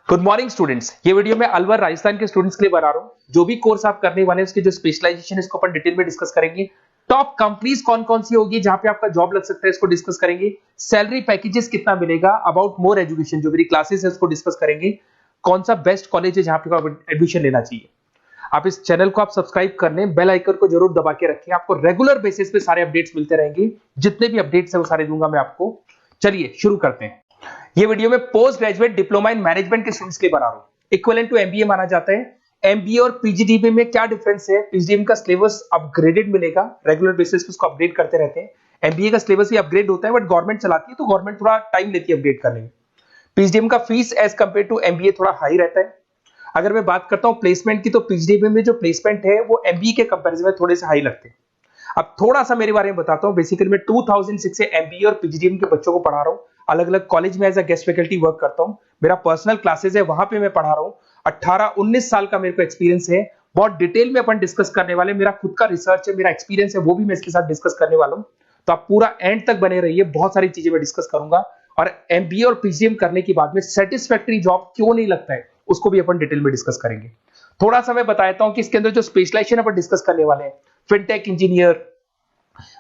Good morning students. ये video मैं अलवर राजस्थान के स्टूडेंट्स के लिए बना रहा हूँ। जो भी कोर्स आप करने वाले हैं उसकी जो स्पेशलाइजेशन है इसको अपन डिटेल में डिस्कस करेंगे। टॉप कंपनीज कौन कौन सी होगी जहां पे आपका जॉब लग सकता है इसको डिस्कस करेंगे। सैलरी पैकेजेस कितना मिलेगा, अबाउट मोर एजुकेशन जो मेरी क्लासेस है उसको डिस्कस करेंगे। कौन सा बेस्ट कॉलेज है जहां पे एडमिशन लेना चाहिए। आप इस चैनल को आप सब्सक्राइब कर लें, बेल आइकन को जरूर दबा के रखें। आपको रेगुलर बेसिस पे सारे अपडेट्स मिलते रहेंगे। जितने भी अपडेट्स है वो सारे दूंगा मैं आपको। चलिए शुरू करते हैं। ये वीडियो में post graduate diploma in management के स्टूडेंट्स के लिए बना रहा हूं। इक्विवेलेंट टू एमबीए माना जाता है। एमबीए और पीजीडीबी में क्या डिफरेंस है। पीजीडीबी का सिलेबस अपग्रेडेड मिलेगा, रेगुलर बेसिस पे उसको अपडेट करते रहते हैं। एमबीए का सिलेबस भी अपग्रेड होता है बट गवर्नमेंट चलाती है तो गवर्नमेंट थोड़ा टाइम लेती है अपडेट करने में। पीजीडीबी का fees as compare to MBA थोड़ा हाई रहता है। अगर मैं बात करता हूं प्लेसमेंट की तो पीजीडीबी में जो प्लेसमेंट है वो एमबीए के कंपैरिजन में थोड़े से हाई लगते हैं। अब थोड़ा सा मेरे बारे में बताता हूं। बेसिकली मैं 2006 से एमबीए और पीजीडीएम के बच्चों को पढ़ा रहा हूं। अलग अलग कॉलेज में as a guest faculty work करता हूं। मेरा पर्सनल क्लासेस है, वहां पे मैं पढ़ा रहा हूं। 18-19 साल का मेरे को एक्सपीरियंस है। बहुत डिटेल में अपन डिस्कस करने वाले। मेरा खुद का रिसर्च है, मेरा एक्सपीरियंस है, वो भी मैं इसके साथ डिस्कस करने वाला हूं। तो आप पूरा एंड तक बने रहिए, बहुत सारी चीजें मैं डिस्कस करूंगा। और एमबीए और पीजीडीएम करने के बाद में सेटिस्फैक्टरी जॉब क्यों नहीं लगता है उसको भी अपन डिटेल में डिस्कस करेंगे। थोड़ा सा मैं बताता हूं कि इसके अंदर जो स्पेशलाइजेशन अपन डिस्कस करने वाले हैं, फिनटेक इंजीनियर,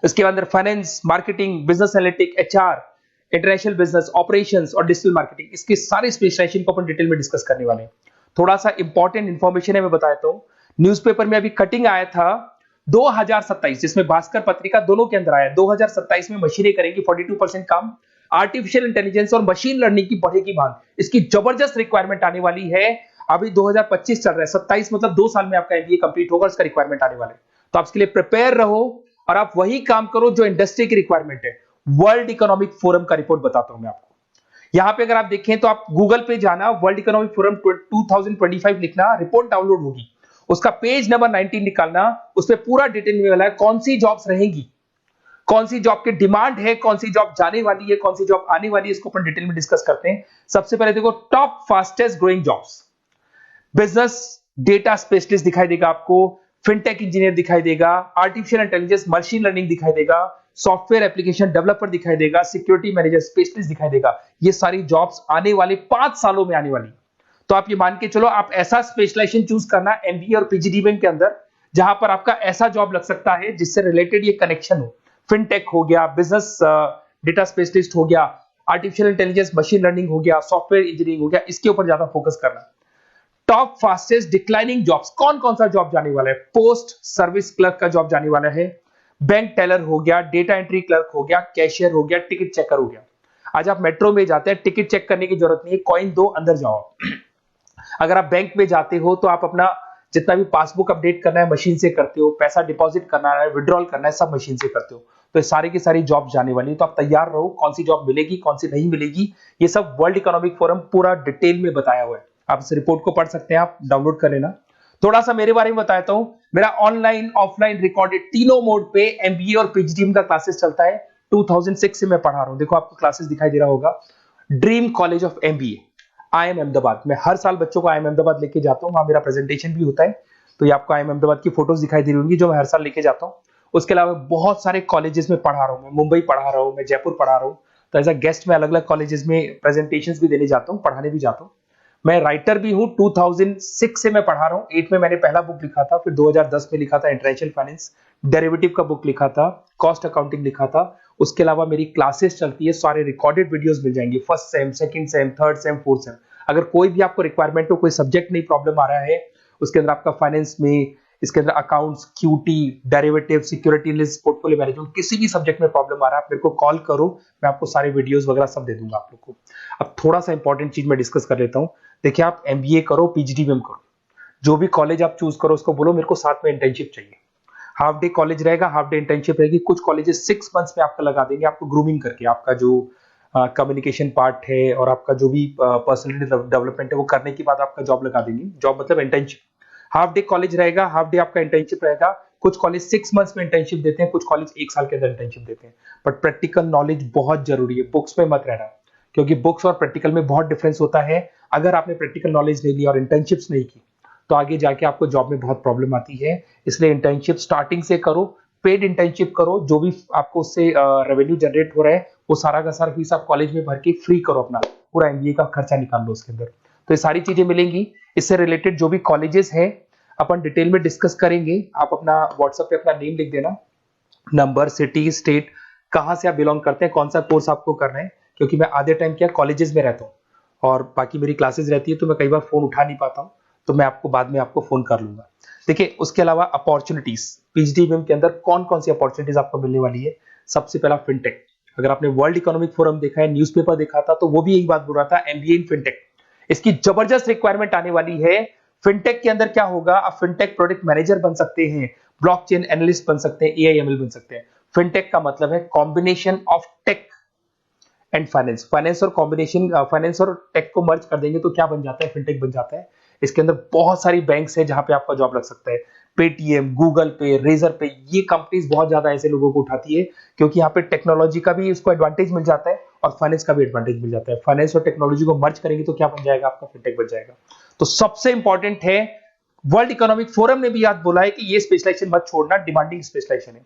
इसके अंदर finance, marketing, business analytic, HR, international business, operations और डिजिटल मार्केटिंग, इसके सारे स्पेशलाइजेशन को अपन डिटेल में डिस्कस करने वाले हैं। थोड़ा सा इंपॉर्टेंट इंफॉर्मेशन है, मैं बताता हूं। न्यूज़पेपर में अभी कटिंग आया था 2027, जिसमें भास्कर पत्रिका दोनों के अंदर आया। 2027 में मशीनें करेंगी 42% काम। आर्टिफिशियल इंटेलिजेंस और मशीन लर्निंग की बढ़ेगी मांग। इसकी जबरदस्त रिक्वायरमेंट आने वाली है। अभी 2025 चल रहा है, 27 मतलब 2 साल में आपका एमबीए कंप्लीट होगा, उसका रिक्वायरमेंट आने वाला है। तो आप इसके लिए प्रिपेयर रहो और आप वही काम करो जो इंडस्ट्री की रिक्वायरमेंट है। वर्ल्ड इकोनॉमिक फोरम का रिपोर्ट बताता हूं मैं आपको। यहां पे अगर आप देखें तो आप गूगल पे जाना, वर्ल्ड इकोनॉमिक फोरम 2025 लिखना, रिपोर्ट डाउनलोड होगी। उसका पेज नंबर 19 निकालना, उसमें पूरा डिटेल में मिला है कौन सी जॉब्स रहेंगी, कौन सी जॉब की डिमांड है, कौन सी जॉब जाने वाली है, कौन सी जॉब आने वाली है। इसको अपन डिटेल में डिस्कस करते हैं। सबसे पहले देखो top fastest growing jobs. Business data specialist दिखाई देगा आपको, फिनटेक इंजीनियर दिखाई देगा, आर्टिफिशियल इंटेलिजेंस मशीन लर्निंग दिखाई देगा, सॉफ्टवेयर एप्लीकेशन डेवलपर दिखाई देगा, सिक्योरिटी मैनेजर स्पेशलिस्ट दिखाई देगा। ये सारी जॉब्स आने वाले 5 सालों में आने वाली। तो आप ये मान के चलो, आप ऐसा स्पेशलाइजेशन चूज करना एमबीए और पीजीडीएम के अंदर जहां पर आपका ऐसा जॉब लग सकता है जिससे रिलेटेड ये कनेक्शन हो। फिनटेक हो गया, बिजनेस डेटा स्पेशलिस्ट हो गया, आर्टिफिशियल इंटेलिजेंस मशीन लर्निंग हो गया, सॉफ्टवेयर इंजीनियरिंग हो गया, इसके ऊपर ज्यादा फोकस करना। टॉप फास्टेस्ट डिक्लाइनिंग जॉब्स, कौन कौन सा जॉब जाने वाला है। पोस्ट सर्विस क्लर्क का जॉब जाने वाला है, बैंक टेलर हो गया, डेटा एंट्री क्लर्क हो गया, कैशियर हो गया, टिकट चेकर हो गया। आज आप मेट्रो में जाते हैं, टिकट चेक करने की जरूरत नहीं है, कॉइन दो अंदर जाओ। अगर आप बैंक में जाते हो तो आप अपना जितना भी पासबुक अपडेट करना है मशीन से करते हो, पैसा डिपॉजिट करना है, विड्रॉल करना है, सब मशीन से करते हो। तो ये सारी की सारी जॉब जाने वाली है। तो आप तैयार रहो, कौन सी जॉब मिलेगी, कौन सी नहीं मिलेगी, ये सब वर्ल्ड इकोनॉमिक फोरम पूरा डिटेल में बताया हुआ है। आप इस रिपोर्ट को पढ़ सकते हैं, आप डाउनलोड कर लेना। थोड़ा सा मेरे बारे में बताता हूं। मेरा ऑनलाइन ऑफलाइन रिकॉर्डेड तीनों मोड पे एमबीए और पीजीडीएम का क्लासेस चलता है। 2006 से मैं पढ़ा रहा हूं। देखो आपको क्लासेस दिखाई दे रहा होगा। Dream college of MBA, IIM Ahmedabad. मैं हर साल बच्चों को आईएम अहमदाबाद लेके जाता हूं, वहां मेरा प्रेजेंटेशन भी होता है। तो ये आपको आईएम अहमदाबाद की फोटोज दिखाई दे रही होंगी जो मैं हर साल लेके जाता हूं। उसके अलावा बहुत सारे कॉलेजेस में पढ़ा रहा हूं। मैं मुंबई पढ़ा रहा हूं, मैं जयपुर पढ़ा रहा हूं। तो एज अ गेस्ट में अलग अलग कॉलेजेस में प्रेजेंटेशंस भी देने जाता हूं, पढ़ाने भी जाता हूं। मैं राइटर भी हूं। 2006 से मैं पढ़ा रहा हूं। 8 में मैंने पहला बुक लिखा था, फिर 2010 में लिखा था इंटरनेशनल फाइनेंस, डेरिवेटिव का बुक लिखा था, कॉस्ट अकाउंटिंग लिखा था। उसके अलावा मेरी क्लासेस चलती है, सारे रिकॉर्डेड वीडियोस मिल जाएंगे, first sem, second same, third same, fourth same. अगर कोई भी आपको रिक्वायरमेंट हो, कोई सब्जेक्ट नहीं प्रॉब्लम आ रहा है, उसके अंदर आपका फाइनेंस में, इसके अंदर accounts, QT, derivative, security analysis, portfolio management, किसी भी सब्जेक्ट में प्रॉब्लम आ रहा है, आप मेरे को कॉल करो, मैं आपको सारे वीडियोस वगैरह सब दे दूंगा आप लोग को। अब थोड़ा सा इंपॉर्टेंट चीज मैं डिस्कस कर लेता हूं। देखिए, आप एमबीए करो, पीजीडीएम करो, जो भी कॉलेज आप चूज करो उसको बोलो मेरे को साथ में इंटर्नशिप चाहिए। हाफ डे कॉलेज रहेगा, हाफ डे इंटर्नशिप रहेगी। कुछ कॉलेजेस 6 मंथ्स में आपका लगा देंगे, आपको ग्रूमिंग करके, आपका जो कम्युनिकेशन पार्ट है और आपका जो भी पर्सनैलिटी डेवलपमेंट है वो करने के बाद आपका जॉब लगा देंगे। जॉब मतलब इंटर्नशिप। हाफ डे कॉलेज रहेगा, हाफ डे आपका इंटर्नशिप रहेगा। कुछ कॉलेज 6 मंथ्स में इंटर्नशिप देते हैं, कुछ कॉलेज 1 साल के अंदर इंटर्नशिप देते हैं। बट प्रैक्टिकल नॉलेज बहुत जरूरी है, बुक्स पे मत रहना, क्योंकि बुक्स और प्रैक्टिकल में बहुत डिफरेंस होता है। अगर आपने प्रैक्टिकल नॉलेज नहीं ली और इंटर्नशिप्स नहीं की तो आगे जाके आपको जॉब में बहुत प्रॉब्लम आती है। इसलिए इंटर्नशिप स्टार्टिंग से करो, पेड इंटर्नशिप करो, जो भी आपको उससे रेवेन्यू जनरेट हो रहा है वो सारा का सारा फीस आप कॉलेज में भर के फ्री करो, अपना पूरा एमबीए का खर्चा निकाल लो उसके अंदर। तो ये सारी चीजें मिलेंगी। इससे रिलेटेड जो भी कॉलेजेस हैं अपन डिटेल में डिस्कस करेंगे। आप अपना व्हाट्सएप पे अपना नेम लिख देना, नंबर, सिटी, स्टेट, कहाँ से आप बिलोंग करते हैं, कौन सा कोर्स आपको करना है, क्योंकि मैं आधे टाइम क्या कॉलेजेस में रहता हूँ और बाकी मेरी क्लासेस रहती है, तो मैं कई बार फोन उठा नहीं पाता हूँ, तो मैं आपको बाद में आपको फोन कर लूंगा। देखिए, उसके अलावा अपॉर्चुनिटीज पीजीडीएमएम के अंदर कौन कौन सी अपॉर्चुनिटीज आपको मिलने वाली है। सबसे पहला फिनटेक। अगर आपने वर्ल्ड इकोनॉमिक फोरम देखा है, न्यूज़पेपर देखा था, तो वो भी यही बात बोल रहा था, एमबीए इन फिनटेक। इसकी जबरदस्त रिक्वायरमेंट आने वाली है। फिनटेक के अंदर क्या होगा, आप फिनटेक प्रोडक्ट मैनेजर बन सकते हैं, ब्लॉकचेन एनालिस्ट बन सकते हैं, एआईएमएल बन सकते हैं। फिनटेक का मतलब है combination of tech and finance. Finance और टेक को मर्ज कर देंगे तो क्या बन जाता है, फिनटेक बन जाता है। इसके अंदर बहुत सारी बैंक्स है जहां पे आपका जॉब लग सकता है। पेटीएम, गूगल पे, रेजर पे, ये कंपनीज बहुत ज्यादा ऐसे लोगों को उठाती है, क्योंकि यहाँ पे टेक्नोलॉजी का भी उसको एडवांटेज मिल जाता है और फाइनेंस का भी एडवांटेज मिल जाता है। फाइनेंस और टेक्नोलॉजी को मर्ज करेंगे तो क्या बन जाएगा, आपका फिनटेक बन जाएगा। तो सबसे इंपॉर्टेंट है, वर्ल्ड इकोनॉमिक फोरम ने भी याद बोला है कि ये स्पेशलाइजेशन मत छोड़ना, डिमांडिंग स्पेशलाइजेशन है।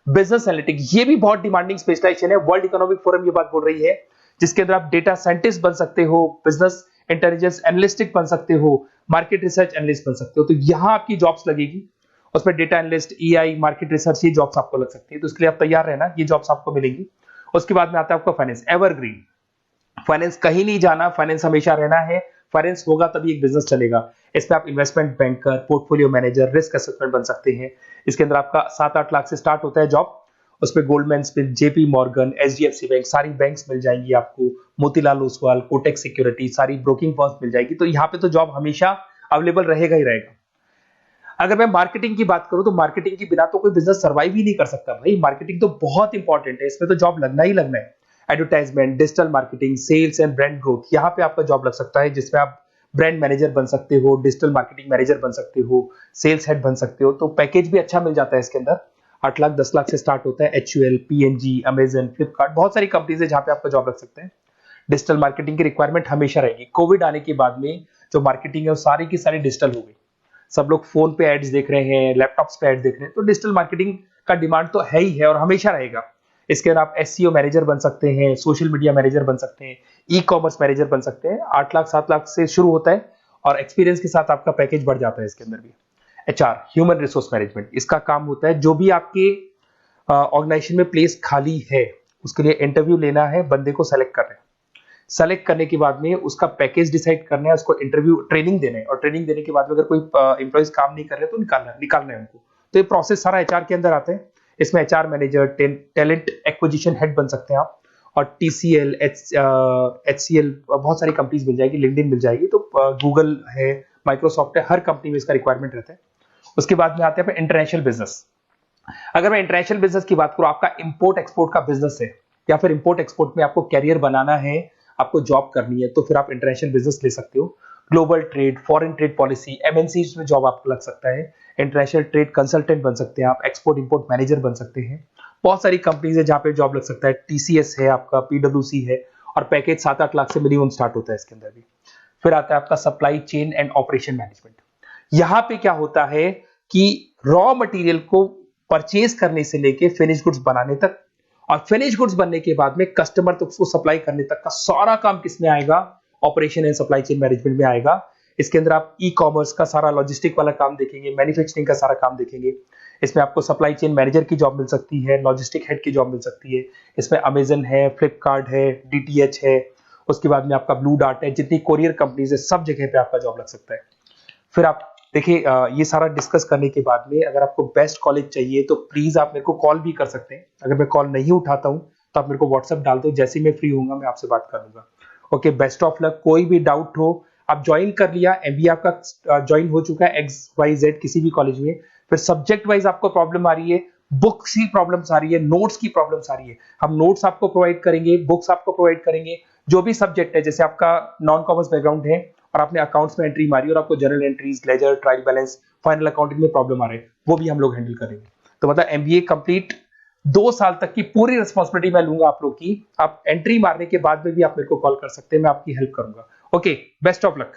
बिजनेस एनालिटिक, ये भी बहुत डिमांडिंग स्पेशलाइजेशन है। वर्ल्ड इकोनॉमिक फोरम ये बात बोल रही है, जिसके अंदर आप डेटा साइंटिस्ट बन सकते हो, बिजनेस इंटेलिजेंस एनालिस्टिक बन सकते हो, मार्केट रिसर्च एनालिस्ट बन सकते हो। तो यहां आपकी जॉब्स लगेगी, उसमें data analyst, EI, market research, ये जॉब्स आपको लग सकती है। तो इसके लिए आप तैयार रहना, ये जॉब्स आपको मिलेंगी। उसके बाद में आता है आपका फाइनेंस, एवरग्रीन। फाइनेंस कहीं नहीं जाना, फाइनेंस हमेशा रहना है। फाइनेंस होगा तभी एक बिजनेस चलेगा। इसमें आप investment banker, portfolio manager, risk assessment बन सकते हैं। इसके अंदर आपका 7-8 लाख से स्टार्ट होता है जॉब। उसमें Goldman Smith, JP Morgan, HDFC bank, सारी बैंक्स मिल जाएंगी आपको, मोतीलाल ओसवाल, कोटक सिक्योरिटी, सारी ब्रोकिंग फर्म्स मिल जाएगी। तो यहाँ पे तो जॉब हमेशा अवेलेबल रहेगा ही रहेगा। अगर मैं मार्केटिंग की बात करूं तो मार्केटिंग के बिना तो कोई बिजनेस सर्वाइव ही नहीं कर सकता भाई। मार्केटिंग तो बहुत इंपॉर्टेंट है, इसमें तो जॉब लगना ही लगना है। Advertisement, digital marketing, sales and brand growth, यहाँ पे आपका जॉब लग सकता है, जिसमें आप ब्रांड मैनेजर बन सकते हो, डिजिटल मार्केटिंग मैनेजर बन सकते हो, सेल्स हेड बन सकते हो। तो पैकेज भी अच्छा मिल जाता है इसके अंदर, 8 लाख 10 लाख से स्टार्ट होता है। एचयूएल, पीएनजी, अमेजन, फ्लिपकार्ट, बहुत सारी कंपनीज है जहां पे आपका जॉब लग सकते हैं। डिजिटल मार्केटिंग की रिक्वायरमेंट हमेशा रहेगी। कोविड आने के बाद में जो मार्केटिंग है वो सारी की सारी डिजिटल हो गई। सब लोग फोन पे एड्स देख रहे हैं, लैपटॉप्स पे एड देख रहे हैं, तो डिजिटल मार्केटिंग का डिमांड तो है ही है और हमेशा रहेगा। इसके अंदर आप एसईओ मैनेजर बन सकते हैं, सोशल मीडिया मैनेजर बन सकते हैं, ई कॉमर्स मैनेजर बन सकते हैं। 8 लाख 7 लाख से शुरू होता है और एक्सपीरियंस के साथ आपका पैकेज बढ़ जाता है इसके अंदर भी। एचआर, ह्यूमन रिसोर्स मैनेजमेंट, इसका काम होता है जो भी आपके ऑर्गेनाइजेशन में प्लेस खाली है उसके लिए इंटरव्यू लेना है, बंदे को सेलेक्ट करना है। सेलेक्ट करने के बाद में उसका पैकेज डिसाइड करना है, उसको इंटरव्यू ट्रेनिंग देना है और ट्रेनिंग देने के बाद में अगर कोई एम्प्लॉइज काम नहीं कर रहे तो निकालना है उनको। तो ये प्रोसेस सारा एचआर के अंदर आता है। इसमें HR manager, talent acquisition head बन सकते हैं आप, और टीसीएल, एचसीएल, बहुत सारी कंपनीज मिल जाएगी, लिंक्डइन मिल जाएगी, तो गूगल है, माइक्रोसॉफ्ट है, हर कंपनी में इसका रिक्वायरमेंट रहता है। उसके बाद में आते हैं इंटरनेशनल बिजनेस। अगर मैं इंटरनेशनल बिजनेस की बात करूं, आपका इंपोर्ट एक्सपोर्ट का बिजनेस है या फिर इंपोर्ट एक्सपोर्ट में आपको कैरियर बनाना है, आपको जॉब करनी है, तो फिर आप इंटरनेशनल बिजनेस ले सकते हो। Global trade, foreign trade policy, MNC में जॉब आपको लग सकता है। इंटरनेशनल ट्रेड कंसल्टेंट बन सकते हैं आप, एक्सपोर्ट इंपोर्ट मैनेजर बन सकते हैं। बहुत सारी कंपनीज है जहां पे जॉब लग सकता है। टीसीएस है आपका, पीडब्ल्यूसी है, और पैकेज 7-8 लाख से मिनिमम स्टार्ट होता है इसके अंदर भी। फिर आता है आपका supply chain and operation management. यहां पे क्या होता है कि रॉ मटेरियल को परचेज करने से लेके फिनिश गुड्स बनाने तक, और फिनिश गुड्स बनने के बाद में कस्टमर तक उसको सप्लाई करने तक का सारा काम किसमें आएगा, operation and supply chain management में आएगा। इसके अंदर आप ई कॉमर्स का सारा लॉजिस्टिक वाला काम देखेंगे, मैन्युफैक्चरिंग का सारा काम देखेंगे। इसमें आपको सप्लाई चेन मैनेजर की जॉब मिल सकती है, लॉजिस्टिक हेड की जॉब मिल सकती है। इसमें अमेजन है, फ्लिपकार्ट है, डीटीएच है, उसके बाद में आपका ब्लू डार्ट है, जितनी कोरियर कंपनीज है सब जगह पे आपका जॉब लग सकता है। फिर आप देखिए, ये सारा डिस्कस करने के बाद में अगर आपको बेस्ट कॉलेज चाहिए तो प्लीज आप मेरे को कॉल भी कर सकते हैं। अगर मैं कॉल नहीं उठाता हूं तो आप मेरे को व्हाट्सएप डाल दो, जैसे ही मैं फ्री होऊंगा मैं आपसे बात कर लूंगा। Okay, best of luck. कोई भी डाउट हो, आप ज्वाइन कर लिया, एमबीए आपका ज्वाइन हो चुका है XYZ किसी भी कॉलेज में, फिर सब्जेक्ट वाइज आपको प्रॉब्लम आ रही है, बुक्स की प्रॉब्लम्स आ रही है, नोट्स की प्रॉब्लम्स आ रही है, हम नोट्स आपको प्रोवाइड करेंगे, बुक्स आपको प्रोवाइड करेंगे। जो भी सब्जेक्ट है, जैसे आपका नॉन कॉमर्स बैकग्राउंड है और आपने अकाउंट्स में एंट्री मारी और आपको general entries, ledger, trial balance, final accounting में प्रॉब्लम आ रहे हैं, वो भी हम लोग हैंडल करेंगे। तो मतलब एमबीए कंप्लीट 2 साल तक की पूरी रिस्पॉन्सिबिलिटी मैं लूंगा आप लोग की। आप एंट्री मारने के बाद में भी आप मेरे को कॉल कर सकते हैं, मैं आपकी हेल्प करूंगा। Okay, best of luck.